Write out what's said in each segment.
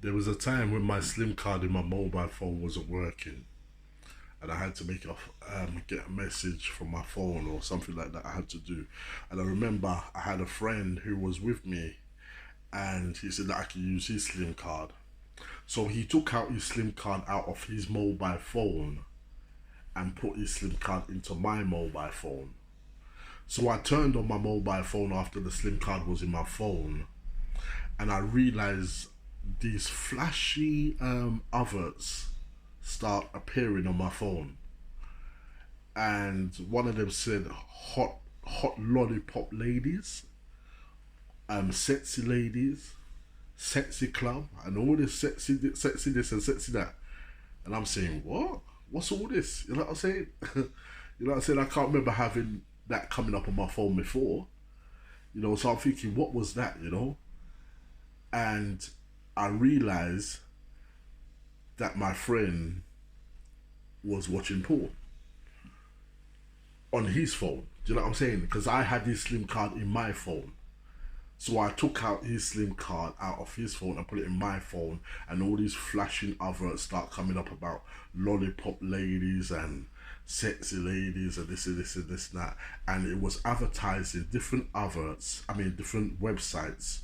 There was a time when my SIM card in my mobile phone wasn't working, and I had to make get a message from my phone or something like that. I had to do, and I remember I had a friend who was with me, and he said that I could use his SIM card. So he took out his SIM card out of his mobile phone and put his SIM card into my mobile phone. So I turned on my mobile phone after the SIM card was in my phone, and I realized these flashy adverts start appearing on my phone, and one of them said hot lollipop ladies, sexy ladies, sexy club, and all this sexy this and sexy that. And I'm saying, what? What's all this? You know what I'm saying? You know what I'm saying? I can't remember having that coming up on my phone before. So I'm thinking, what was that? And I realized that my friend was watching porn on his phone. Do you know what I'm saying? Because I had his SIM card in my phone. So I took out his SIM card out of his phone and put it in my phone, and all these flashing adverts start coming up about lollipop ladies and sexy ladies and this and this and this and that. And it was advertising different adverts, different websites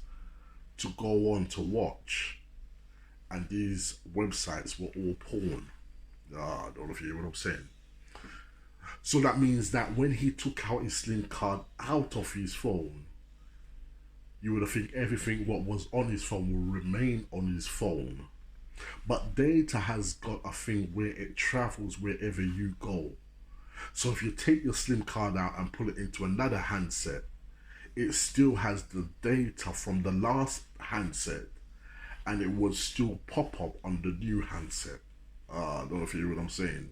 to go on to watch. And these websites were all porn. I don't know if you hear what I'm saying. So that means that when he took out his SIM card out of his phone, you would think everything what was on his phone will remain on his phone. But data has got a thing where it travels wherever you go. So if you take your SIM card out and put it into another handset, it still has the data from the last handset, and it would still pop up on the new handset. I don't know if you hear what I'm saying.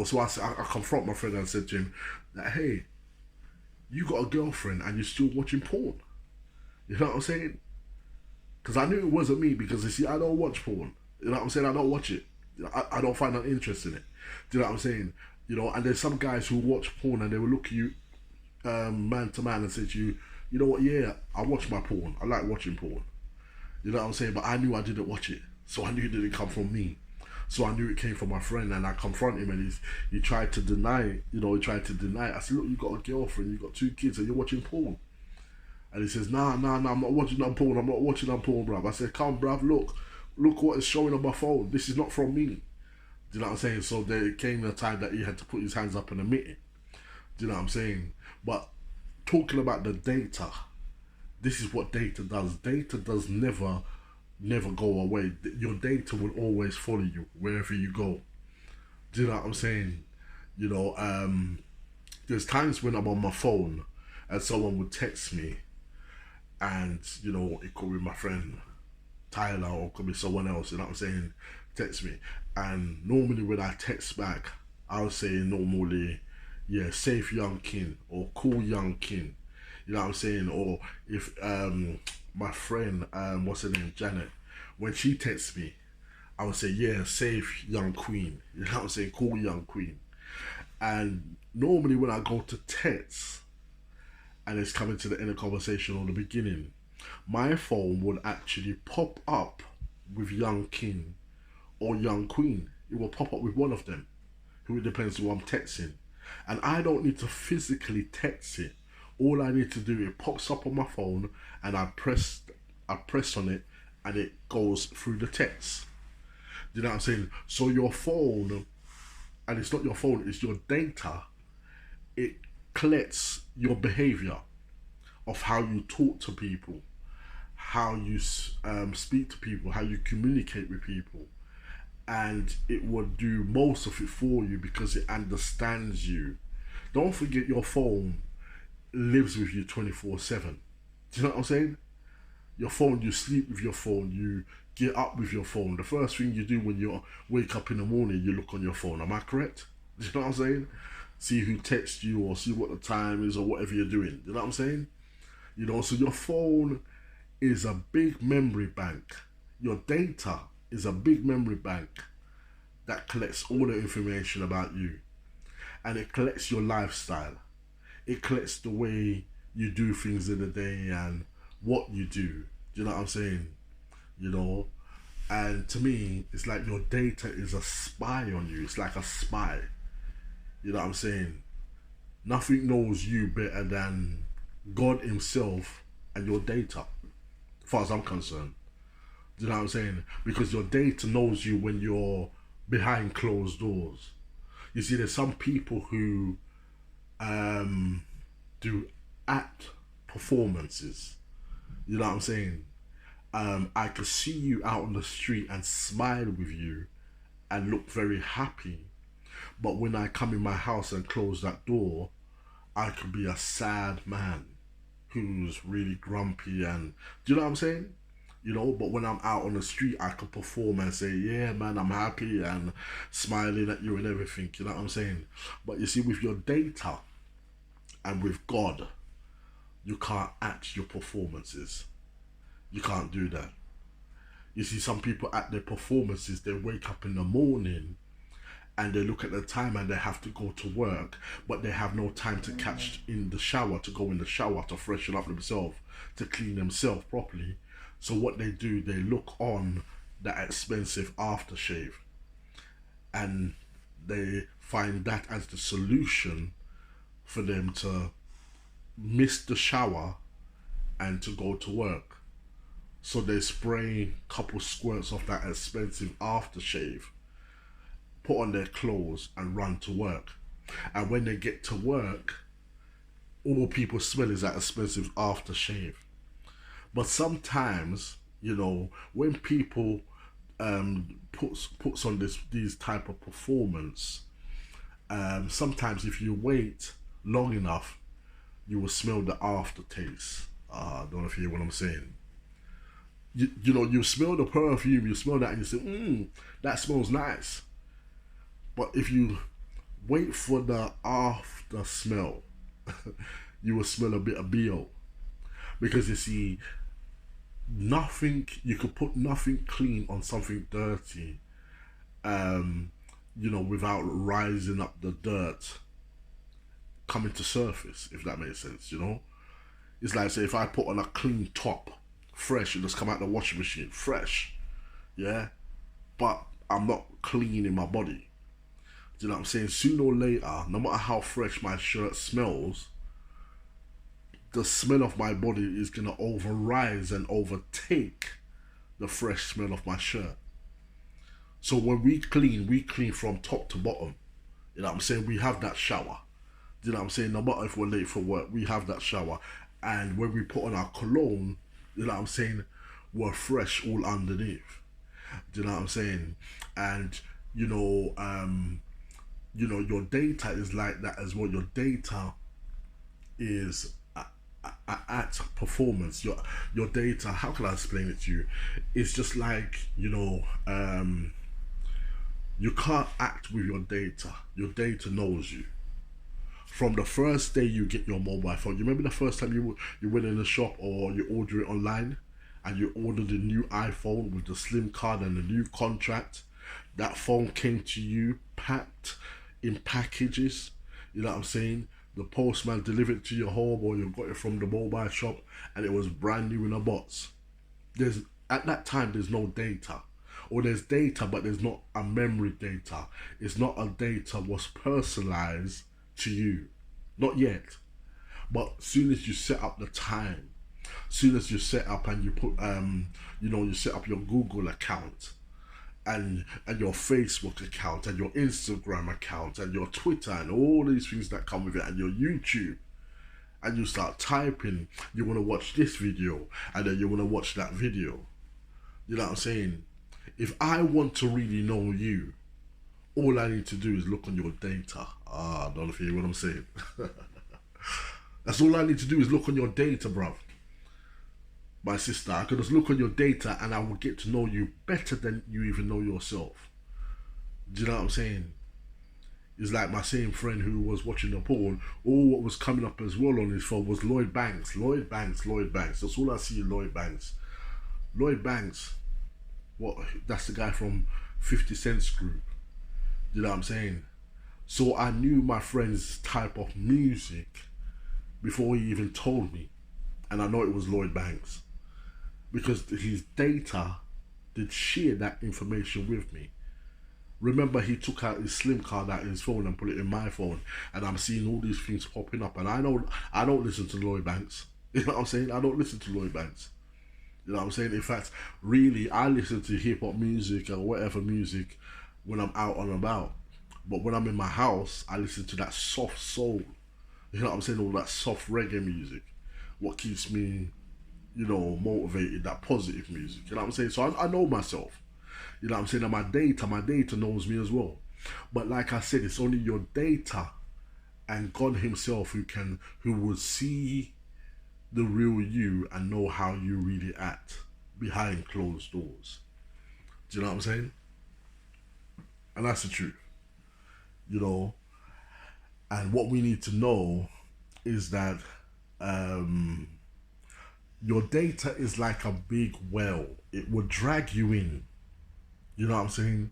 So I confront my friend and said to him that, hey, you got a girlfriend and you're still watching porn. You know what I'm saying? Because I knew it wasn't me, because you see, I don't watch porn. You know what I'm saying? I don't watch it. I don't find an interest in it. Do you know what I'm saying? And there's some guys who watch porn and they will look at you man to man and say to you, you know what, yeah, I watch my porn. I like watching porn. You know what I'm saying? But I knew I didn't watch it. So I knew it didn't come from me. So I knew it came from my friend, and I confronted him, and he tried to deny it. He tried to deny it. I said, look, you got a girlfriend, you got 2 kids, and you're watching porn. And he says, nah, I'm not watching that porn. I'm not watching that porn, bruv. I said, come, bruv, look what is showing on my phone. This is not from me. Do you know what I'm saying? So there came a time that he had to put his hands up and admit it. Do you know what I'm saying? But talking about the data, this is what data does. Data does never go away. Your data will always follow you wherever you go. Do you know what I'm saying? There's times when I'm on my phone and someone would text me, and it could be my friend Tyler or it could be someone else. You know what I'm saying? Text me, and normally when I text back, I'll say normally, yeah, safe young kin or cool young kin. You know what I'm saying? Or if my friend, what's her name, Janet, when she texts me, I would say, yeah, safe young queen. You know what I'm saying? Cool young queen. And normally when I go to text and it's coming to the end of conversation or the beginning, my phone would actually pop up with young king or young queen. It will pop up with one of them, who it depends who I'm texting. And I don't need to physically text it. All I need to do, it pops up on my phone, and I press on it, and it goes through the text. Do you know what I'm saying? So your phone, and it's not your phone, it's your data, it collects your behavior of how you talk to people, how you speak to people, how you communicate with people. And it will do most of it for you because it understands you. Don't forget, your phone lives with you 24/7. Do you know what I'm saying? Your phone, you sleep with your phone, you get up with your phone. The first thing you do when you wake up in the morning, you look on your phone. Am I correct? Do you know what I'm saying? See who texts you or see what the time is or whatever you're doing. You know what I'm saying? So your phone is a big memory bank. Your data is a big memory bank that collects all the information about you. And it collects your lifestyle. It collects the way you do things in the day and what you do. Do you know what I'm saying? You know? And to me, it's like your data is a spy on you. It's like a spy. You know what I'm saying? Nothing knows you better than God Himself and your data, as far as I'm concerned. Do you know what I'm saying? Because your data knows you when you're behind closed doors. You see, there's some people who do act performances. You know what I'm saying? I could see you out on the street and smile with you and look very happy. But when I come in my house and close that door, I could be a sad man who's really grumpy and do you know what I'm saying? You know, but when I'm out on the street, I could perform and say, yeah, man, I'm happy and smiling at you and everything. You know what I'm saying? But you see, with your data and with God, you can't act your performances. You can't do that. You see, some people at their performances, they wake up in the morning and they look at the time and they have to go to work, but they have no time to catch in the shower, to go in the shower, to freshen up themselves, to clean themselves properly. So what they do, they look on that expensive aftershave and they find that as the solution for them to miss the shower and to go to work. So they spray a couple squirts of that expensive aftershave, put on their clothes and run to work. And when they get to work, all people smell is that expensive aftershave. But sometimes, you know, when people puts on these type of performance, sometimes if you wait long enough, you will smell the aftertaste. I don't know if you hear what I'm saying. You know, you smell the perfume, you smell that, and you say, that smells nice. But if you wait for the after smell, you will smell a bit of BO. Because you see, you could put nothing clean on something dirty, you know, without rising up the dirt coming to surface, if that makes sense, you know? It's like, say, if I put on a clean top, fresh, it just come out the washing machine, fresh, yeah? But I'm not cleaning my body. Do you know what I'm saying? Sooner or later, no matter how fresh my shirt smells, the smell of my body is going to overrise and overtake the fresh smell of my shirt. So when we clean from top to bottom. You know what I'm saying? We have that shower. You know what I'm saying? No matter if we're late for work, we have that shower. And when we put on our cologne, you know what I'm saying, we're fresh all underneath. Do you know what I'm saying? And, you know, your data is like that as well. Your data is at performance. Your data, how can I explain it to you? It's just like, you know, you can't act with your data. Your data knows you. From the first day you get your mobile phone, you remember the first time you went in the shop or you order it online and you ordered a new iPhone with the SIM card and the new contract? That phone came to you packed in packages. You know what I'm saying? The postman delivered it to your home or you got it from the mobile shop and it was brand new in a box. At that time there's no data. Or there's data but there's not a memory data. It's not a data was personalized to you. Not yet. But soon as you set up the time, soon as you set up and you put you set up your Google account and your Facebook account and your Instagram account and your Twitter and all these things that come with it and your YouTube, and you start typing, you want to watch this video and then you want to watch that video. You know what I'm saying? If I want to really know you, all I need to do is look on your data. I don't know if you hear what I'm saying. That's all I need to do is look on your data, bruv. My sister, I could just look on your data and I will get to know you better than you even know yourself. Do you know what I'm saying? It's like my same friend who was watching the porn. All what was coming up as well on his phone was Lloyd Banks. Lloyd Banks. That's all I see, Lloyd Banks. Lloyd Banks, that's the guy from 50 Cent's group. You know what I'm saying? So I knew my friend's type of music before he even told me. And I know it was Lloyd Banks. Because his data did share that information with me. Remember, he took out his SIM card out of his phone and put it in my phone, and I'm seeing all these things popping up. And I don't listen to Lloyd Banks. You know what I'm saying? I don't listen to Lloyd Banks. You know what I'm saying? In fact, really, I listen to hip hop music or whatever music when I'm out and about. But when I'm in my house, I listen to that soft soul. You know what I'm saying? All that soft reggae music. What keeps me, motivated, that positive music. You know what I'm saying? So I know myself. You know what I'm saying? And my data knows me as well. But like I said, it's only your data and God Himself who will see the real you and know how you really act behind closed doors. Do you know what I'm saying? And that's the truth. And what we need to know is that your data is like a big well. It will drag you in. You know what I'm saying?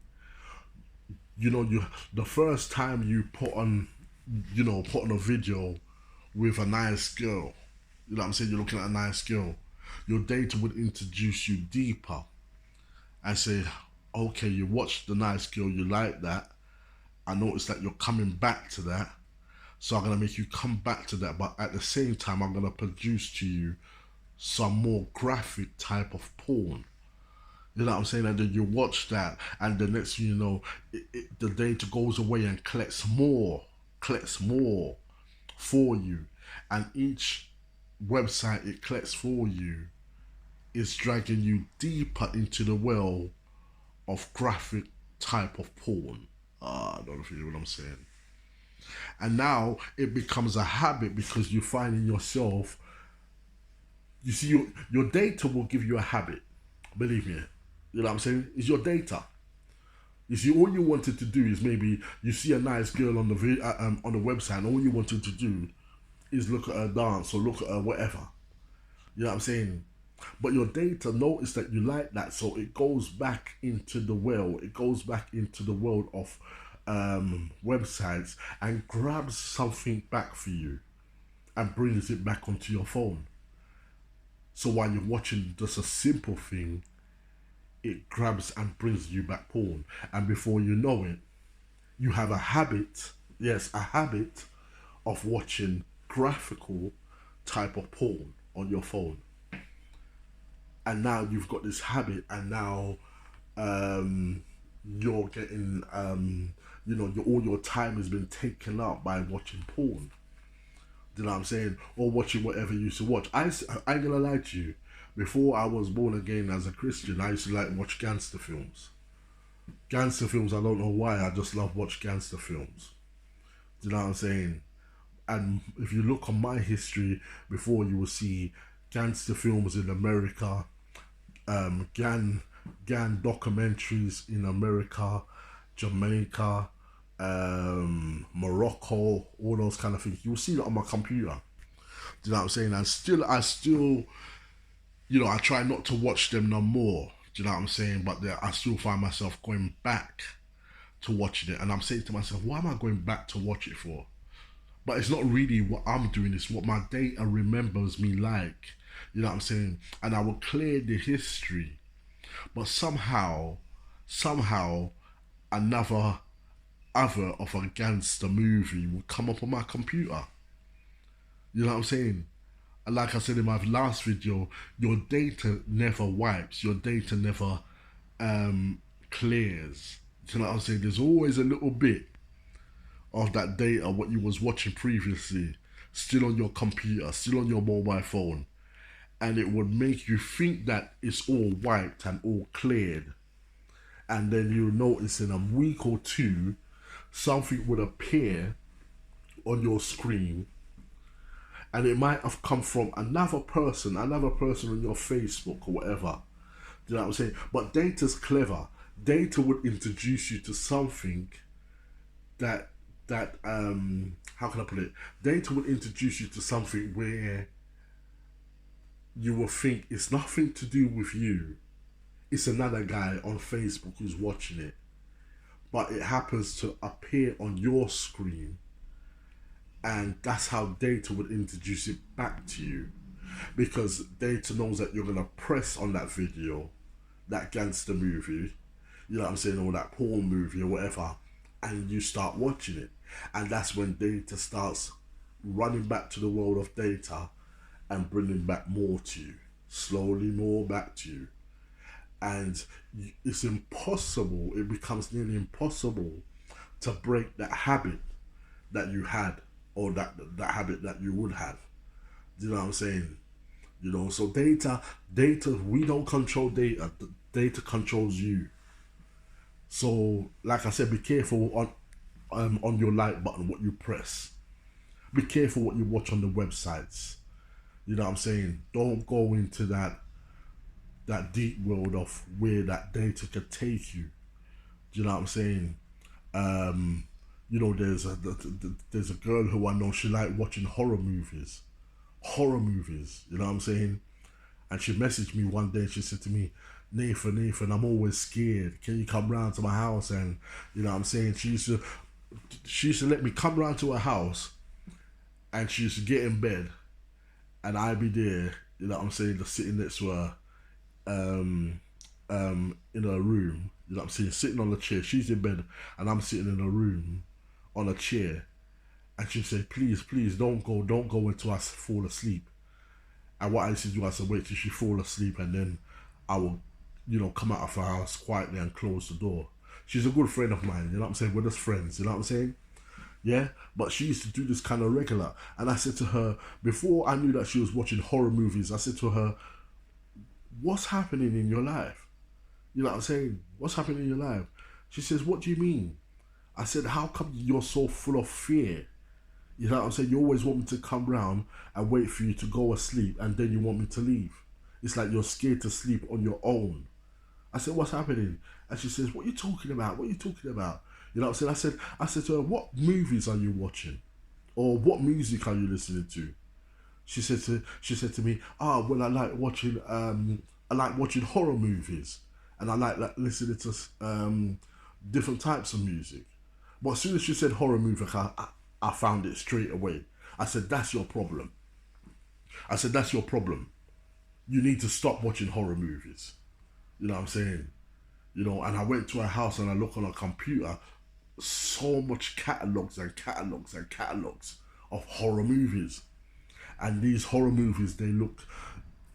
The first time you put on a video with a nice girl, you know what I'm saying, you're looking at a nice girl, your data would introduce you deeper and say, okay, you watched the nice girl, you like that, I noticed that you're coming back to that, so I'm going to make you come back to that, but at the same time I'm going to produce to you some more graphic type of porn. You know what I'm saying? And then you watch that, and the next thing you know, the data goes away and collects more for you. And each website it collects for you is dragging you deeper into the well of graphic type of porn. I don't know if you know what I'm saying. And now it becomes a habit because you find in yourself, you see, your data will give you a habit. Believe me. You know what I'm saying? It's your data. You see, all you wanted to do is maybe you see a nice girl on the website, and all you wanted to do is look at her dance or look at her whatever. You know what I'm saying? But your data notice that you like that, so it goes back into the well. It goes back into the world of websites and grabs something back for you and brings it back onto your phone. So while you're watching just a simple thing, it grabs and brings you back porn. And before you know it, you have a habit of watching graphical type of porn on your phone. And now you've got this habit, and now you're getting, all your time has been taken up by watching porn. Do you know what I'm saying? Or watching whatever you used to watch. I ain't gonna lie to you. Before I was born again as a Christian, I used to like watch gangster films. Gangster films, I don't know why, I just love watch gangster films. Do you know what I'm saying? And if you look on my history before, you will see gangster films in America, gang documentaries in America, Jamaica, Morocco, all those kind of things. You'll see that on my computer. Do you know what I'm saying? And I still, I try not to watch them no more. Do you know what I'm saying? But I still find myself going back to watching it. And I'm saying to myself, why am I going back to watch it for? But it's not really what I'm doing, it's what my data remembers me like. You know what I'm saying? And I will clear the history. But somehow, another of a gangster movie will come up on my computer. You know what I'm saying? And like I said in my last video, your data never wipes. Your data never clears. You know what I'm saying? There's always a little bit of that data, what you was watching previously, still on your computer, still on your mobile phone. And it would make you think that it's all wiped and all cleared. And then you'll notice in a week or two, something would appear on your screen, and it might have come from another person on your Facebook or whatever. Do you know what I'm saying? But data's clever. Data would introduce you to something that how can I put it? Data would introduce you to something where you will think it's nothing to do with you. It's another guy on Facebook who's watching it. But it happens to appear on your screen, and that's how data would introduce it back to you, because data knows that you're going to press on that video that gangster movie, you know what I'm saying, or that porn movie or whatever, and you start watching it. And that's when data starts running back to the world of data and bringing back more to you, slowly more back to you. And it's impossible, it becomes nearly impossible to break that habit that you had, or that habit that you would have. You know what I'm saying? You know, so data, we don't control data. Data controls you. So, like I said, be careful on your like button, what you press. Be careful what you watch on the websites. You know what I'm saying? Don't go into that deep world of where that data could take you. You know what I'm saying? You know, there's a girl who I know, she like watching horror movies. Horror movies, you know what I'm saying? And she messaged me one day and she said to me, Nathan, I'm always scared. Can you come round to my house? And you know what I'm saying? She used to let me come round to her house, and she used to get in bed and I'd be there, you know what I'm saying, just sitting next to her, in her room, you know what I'm saying, sitting on the chair. She's in bed and I'm sitting in a room on a chair, and she said, please don't go until I fall asleep. And what I used to do, I said, wait till she fall asleep, and then I will, you know, come out of her house quietly and close the door. She's a good friend of mine, you know what I'm saying? We're just friends, you know what I'm saying? Yeah, but she used to do this kind of regular. And I said to her, before I knew that she was watching horror movies, I said to her, what's happening in your life? You know what I'm saying? What's happening in your life? She says, what do you mean? I said, how come you're so full of fear? You know what I'm saying? You always want me to come round and wait for you to go asleep, and then you want me to leave. It's like you're scared to sleep on your own. I said, what's happening? And she says, what are you talking about? What are you talking about? You know what I'm saying? I said to her, what movies are you watching? Or what music are you listening to? She said to me, well, I like watching horror movies, and I like listening to different types of music. But as soon as she said horror movie, I found it straight away. I said, that's your problem. I said, that's your problem. You need to stop watching horror movies. You know what I'm saying? You know, and I went to her house and I look on her computer, so much catalogs and catalogs and catalogs of horror movies. And these horror movies, they look,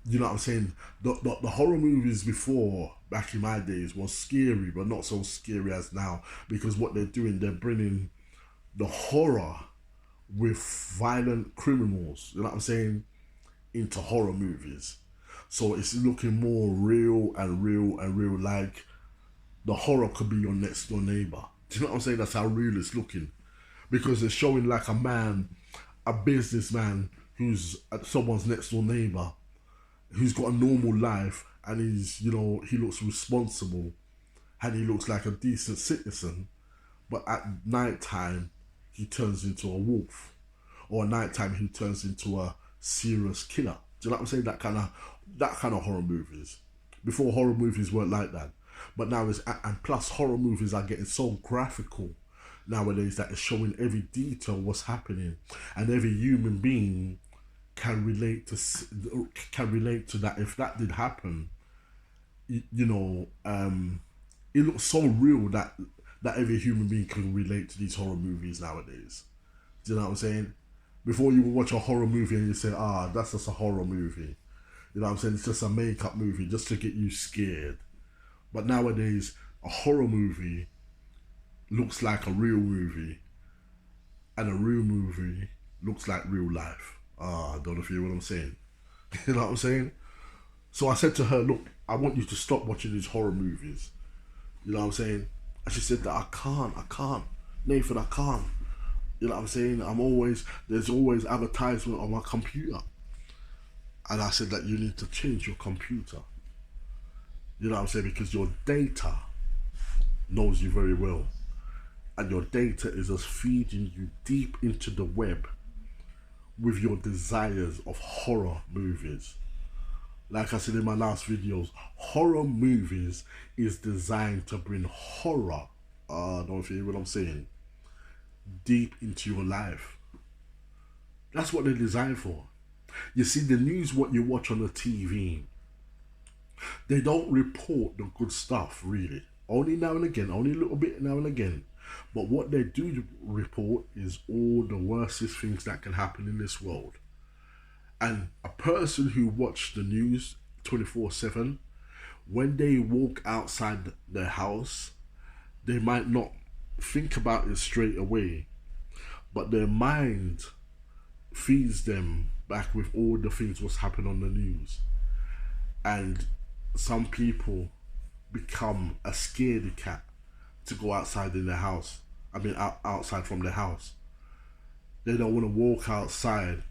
you know what I'm saying? The horror movies before, back in my days, was scary, but not so scary as now. Because what they're doing, they're bringing the horror with violent criminals, you know what I'm saying, into horror movies. So it's looking more real and real and real, like the horror could be your next door neighbor. Do you know what I'm saying? That's how real it's looking. Because it's showing like a man, a businessman who's someone's next door neighbor, who's got a normal life, and he's, you know, he looks responsible and he looks like a decent citizen, but at night time he turns into a wolf, or at night time he turns into a serious killer. Do you know what I'm saying? That kind of horror movies. Before, horror movies weren't like that, but now it's, and plus horror movies are getting so graphical nowadays that it's showing every detail what's happening, and every human being can relate to that. If that did happen, you know, it looks so real that every human being can relate to these horror movies nowadays. Do you know what I'm saying? Before, you would watch a horror movie and you say, that's just a horror movie. You know what I'm saying? It's just a makeup movie just to get you scared. But nowadays, a horror movie looks like a real movie, and a real movie looks like real life. I don't know if you hear what I'm saying. You know what I'm saying? So I said to her, look, I want you to stop watching these horror movies. You know what I'm saying? And she said that I can't. Nathan, I can't. You know what I'm saying? There's always advertisement on my computer. And I said that you need to change your computer. You know what I'm saying? Because your data knows you very well. And your data is just feeding you deep into the web with your desires of horror movies. Like I said in my last videos, horror movies is designed to bring horror, don't you hear what I'm saying, deep into your life. That's what they're designed for. You see, the news, what you watch on the TV, They don't report the good stuff, really. Only now and again, only a little bit now and again. But what they do report is all the worstest things that can happen in this world. And a person who watches the news 24/7, when they walk outside their house, they might not think about it straight away, but their mind feeds them back with all the things what's happened on the news. And some people become a scaredy cat to go outside in their house. I mean, outside from their house. They don't want to walk outside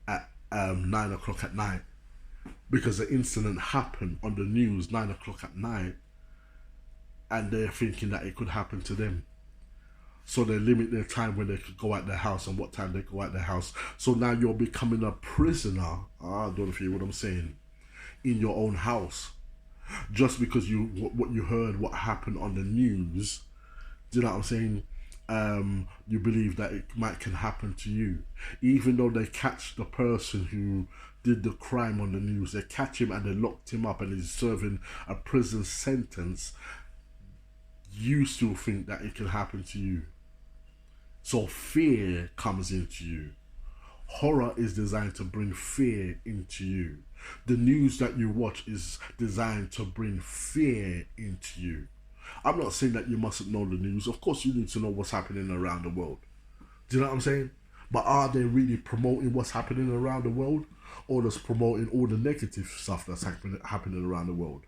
at 9 o'clock at night because the incident happened on the news 9 o'clock at night, and they're thinking that it could happen to them. So they limit their time when they could go out their house and what time they go out their house. So now you're becoming a prisoner. I don't know if you hear what I'm saying. In your own house, just because what you heard, what happened on the news. Do you know what I'm saying? You believe that it can happen to you, even though they catch the person who did the crime on the news. They catch him and they locked him up and he's serving a prison sentence. You still think that it can happen to you. So fear comes into you. Horror is designed to bring fear into you. The news that you watch is designed to bring fear into you. I'm not saying that you mustn't know the news. Of course, you need to know what's happening around the world. Do you know what I'm saying? But are they really promoting what's happening around the world, or just promoting all the negative stuff that's happening around the world?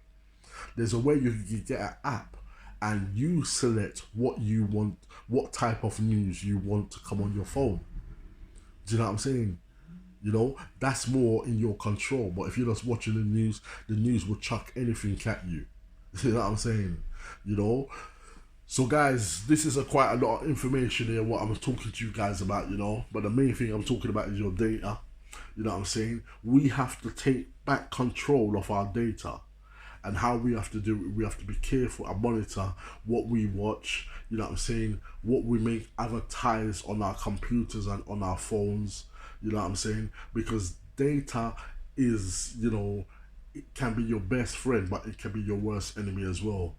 There's a way you can get an app and you select what you want, what type of news you want to come on your phone. Do you know what I'm saying? You know, that's more in your control. But if you're just watching the news will chuck anything at you. You know what I'm saying? You know? So guys, this is quite a lot of information here, what I'm talking to you guys about, you know. But the main thing I'm talking about is your data. You know what I'm saying? We have to take back control of our data. And how we have to do it, we have to be careful and monitor what we watch, you know what I'm saying, what we make advertise on our computers and on our phones, you know what I'm saying, because data is, you know, it can be your best friend, but it can be your worst enemy as well.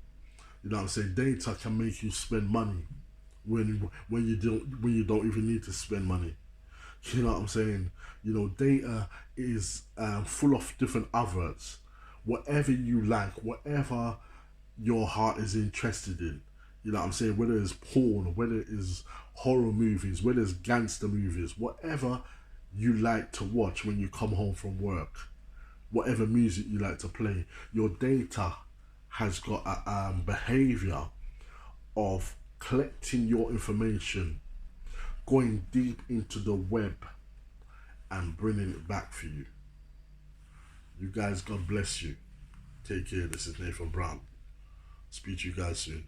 You know what I'm saying? Data can make you spend money when you don't even need to spend money. You know what I'm saying? You know, data is full of different adverts. Whatever you like, whatever your heart is interested in, you know what I'm saying, whether it's porn, whether it is horror movies, whether it's gangster movies, whatever you like to watch when you come home from work, whatever music you like to play, your data has got a behavior of collecting your information, going deep into the web and bringing it back for you. You guys, God bless you. Take care. This is Nathan Brown. Speak to you guys soon.